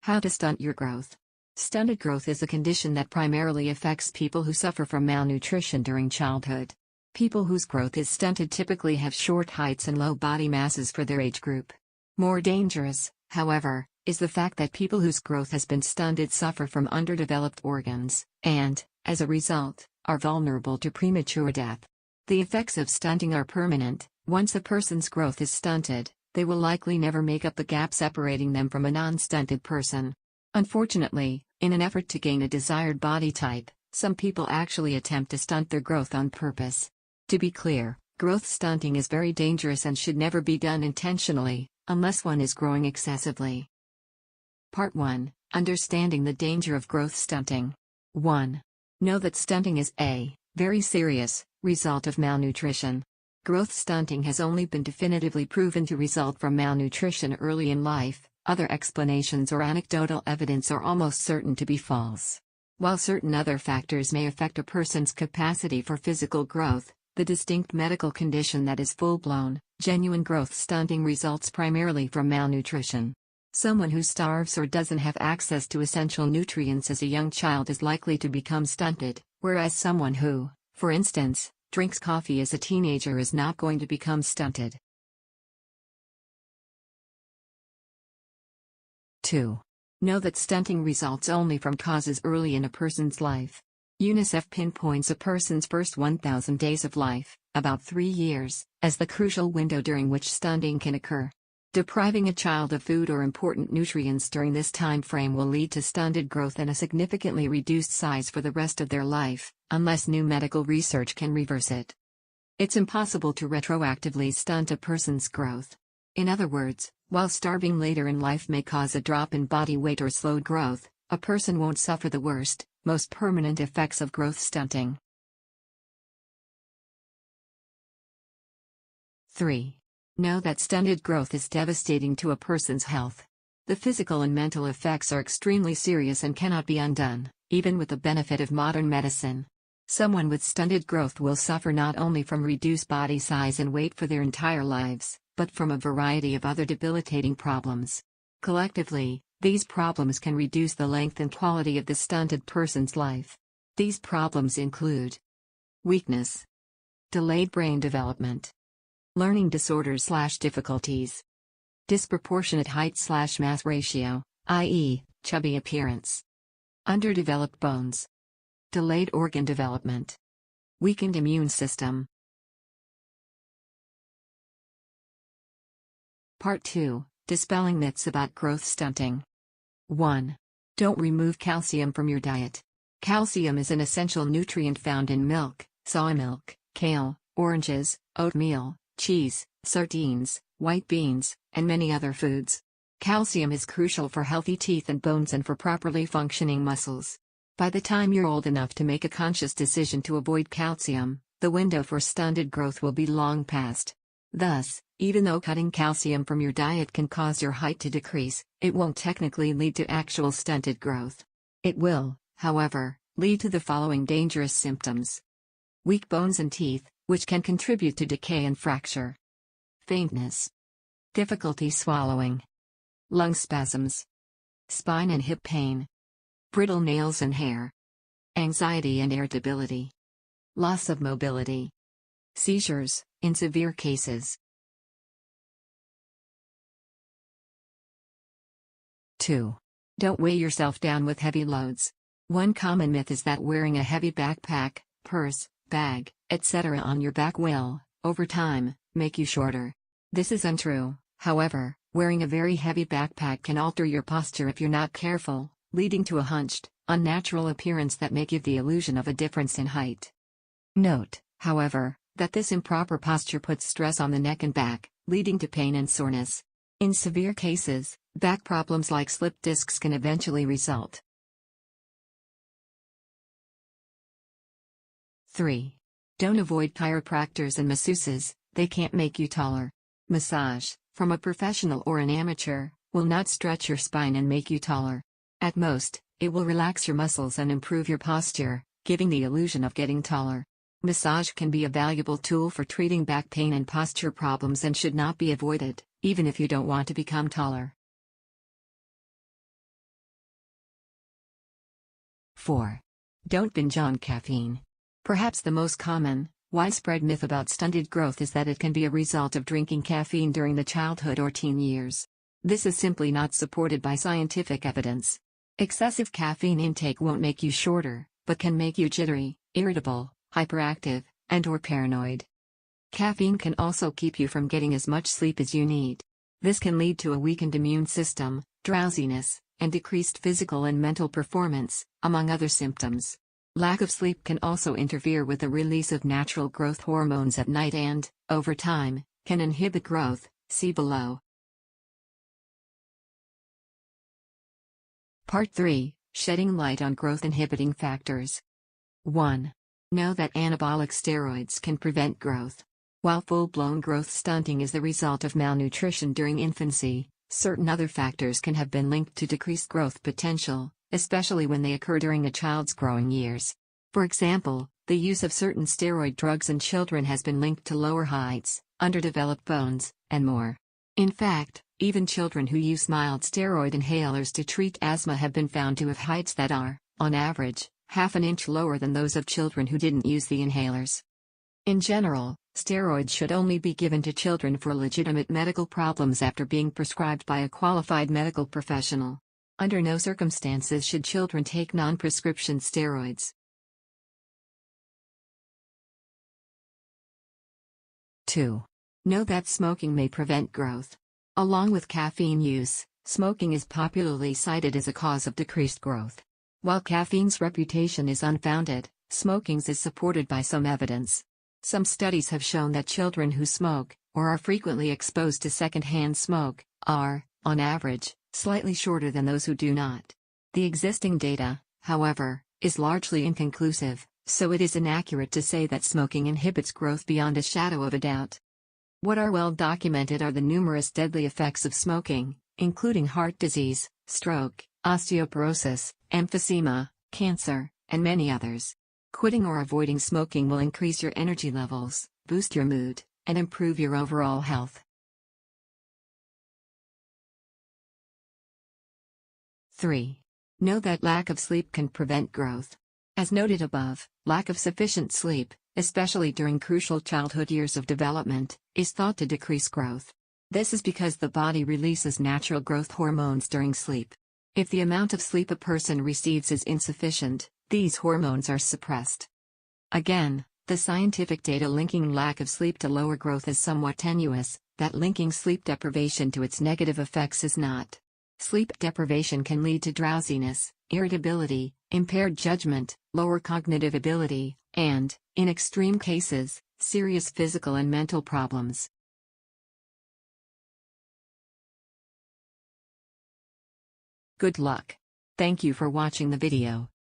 How to stunt your growth. Stunted growth is a condition that primarily affects people who suffer from malnutrition during childhood. People whose growth is stunted typically have short heights and low body masses for their age group. More dangerous, however, is the fact that people whose growth has been stunted suffer from underdeveloped organs, and, as a result, are vulnerable to premature death. The effects of stunting are permanent. Once a person's growth is stunted, they will likely never make up the gap separating them from a non-stunted person. Unfortunately, in an effort to gain a desired body type, some people actually attempt to stunt their growth on purpose. To be clear, growth stunting is very dangerous and should never be done intentionally, unless one is growing excessively. Part 1. Understanding the danger of growth stunting. 1. Know that stunting is a very serious result of malnutrition. Growth stunting has only been definitively proven to result from malnutrition early in life. Other explanations or anecdotal evidence are almost certain to be false. While certain other factors may affect a person's capacity for physical growth, the distinct medical condition that is full-blown, genuine growth stunting results primarily from malnutrition. Someone who starves or doesn't have access to essential nutrients as a young child is likely to become stunted, whereas someone who, for instance, drinks coffee as a teenager is not going to become stunted. 2. Know that stunting results only from causes early in a person's life. UNICEF pinpoints a person's first 1,000 days of life, about 3 years, as the crucial window during which stunting can occur. Depriving a child of food or important nutrients during this time frame will lead to stunted growth and a significantly reduced size for the rest of their life, unless new medical research can reverse it. It's impossible to retroactively stunt a person's growth. In other words, while starving later in life may cause a drop in body weight or slowed growth, a person won't suffer the worst, most permanent effects of growth stunting. 3. Know that stunted growth is devastating to a person's health. The physical and mental effects are extremely serious and cannot be undone, even with the benefit of modern medicine. Someone with stunted growth will suffer not only from reduced body size and weight for their entire lives, but from a variety of other debilitating problems. Collectively, these problems can reduce the length and quality of the stunted person's life. These problems include weakness, delayed brain development, learning disorders/difficulties, disproportionate height/mass ratio, i.e., chubby appearance, underdeveloped bones, delayed organ development, weakened immune system. Part 2. Dispelling myths about growth stunting. 1. Don't remove calcium from your diet. Calcium is an essential nutrient found in milk, soy milk, kale, oranges, oatmeal, cheese, sardines, white beans, and many other foods. Calcium is crucial for healthy teeth and bones and for properly functioning muscles. By the time you're old enough to make a conscious decision to avoid calcium, the window for stunted growth will be long past. Thus, even though cutting calcium from your diet can cause your height to decrease, it won't technically lead to actual stunted growth. It will, however, lead to the following dangerous symptoms: weak bones and teeth, which can contribute to decay and fracture; faintness, difficulty swallowing, lung spasms, spine and hip pain, brittle nails and hair, anxiety and irritability, loss of mobility, seizures, in severe cases. 2. Don't weigh yourself down with heavy loads. One common myth is that wearing a heavy backpack, purse, bag, etc. on your back will, over time, make you shorter. This is untrue. However, wearing a very heavy backpack can alter your posture if you're not careful, leading to a hunched, unnatural appearance that may give the illusion of a difference in height. Note, however, that this improper posture puts stress on the neck and back, leading to pain and soreness. In severe cases, back problems like slipped discs can eventually result. 3. Don't avoid chiropractors and masseuses. They can't make you taller. Massage, from a professional or an amateur, will not stretch your spine and make you taller. At most, it will relax your muscles and improve your posture, giving the illusion of getting taller. Massage can be a valuable tool for treating back pain and posture problems and should not be avoided, even if you don't want to become taller. 4. Don't binge on caffeine. Perhaps the most common, widespread myth about stunted growth is that it can be a result of drinking caffeine during the childhood or teen years. This is simply not supported by scientific evidence. Excessive caffeine intake won't make you shorter, but can make you jittery, irritable, hyperactive, and/or paranoid. Caffeine can also keep you from getting as much sleep as you need. This can lead to a weakened immune system, drowsiness, and decreased physical and mental performance, among other symptoms. Lack of sleep can also interfere with the release of natural growth hormones at night and, over time, can inhibit growth. See below. Part 3, Shedding Light on Growth-Inhibiting Factors. 1. Know that anabolic steroids can prevent growth. While full-blown growth stunting is the result of malnutrition during infancy, certain other factors can have been linked to decreased growth potential, especially when they occur during a child's growing years. For example, the use of certain steroid drugs in children has been linked to lower heights, underdeveloped bones, and more. In fact, even children who use mild steroid inhalers to treat asthma have been found to have heights that are, on average, half an inch lower than those of children who didn't use the inhalers. In general, steroids should only be given to children for legitimate medical problems after being prescribed by a qualified medical professional. Under no circumstances should children take non-prescription steroids. 2. Know that smoking may prevent growth. Along with caffeine use, smoking is popularly cited as a cause of decreased growth. While caffeine's reputation is unfounded, smoking's is supported by some evidence. Some studies have shown that children who smoke, or are frequently exposed to secondhand smoke, are, on average, slightly shorter than those who do not. The existing data, however, is largely inconclusive, so it is inaccurate to say that smoking inhibits growth beyond a shadow of a doubt. What are well documented are the numerous deadly effects of smoking, including heart disease, stroke, osteoporosis, emphysema, cancer, and many others. Quitting or avoiding smoking will increase your energy levels, boost your mood, and improve your overall health. 3. Know that lack of sleep can prevent growth. As noted above, lack of sufficient sleep, especially during crucial childhood years of development, is thought to decrease growth. This is because the body releases natural growth hormones during sleep. If the amount of sleep a person receives is insufficient, these hormones are suppressed. Again, the scientific data linking lack of sleep to lower growth is somewhat tenuous, that linking sleep deprivation to its negative effects is not. Sleep deprivation can lead to drowsiness, irritability, impaired judgment, lower cognitive ability, and, in extreme cases, serious physical and mental problems. Good luck. Thank you for watching the video.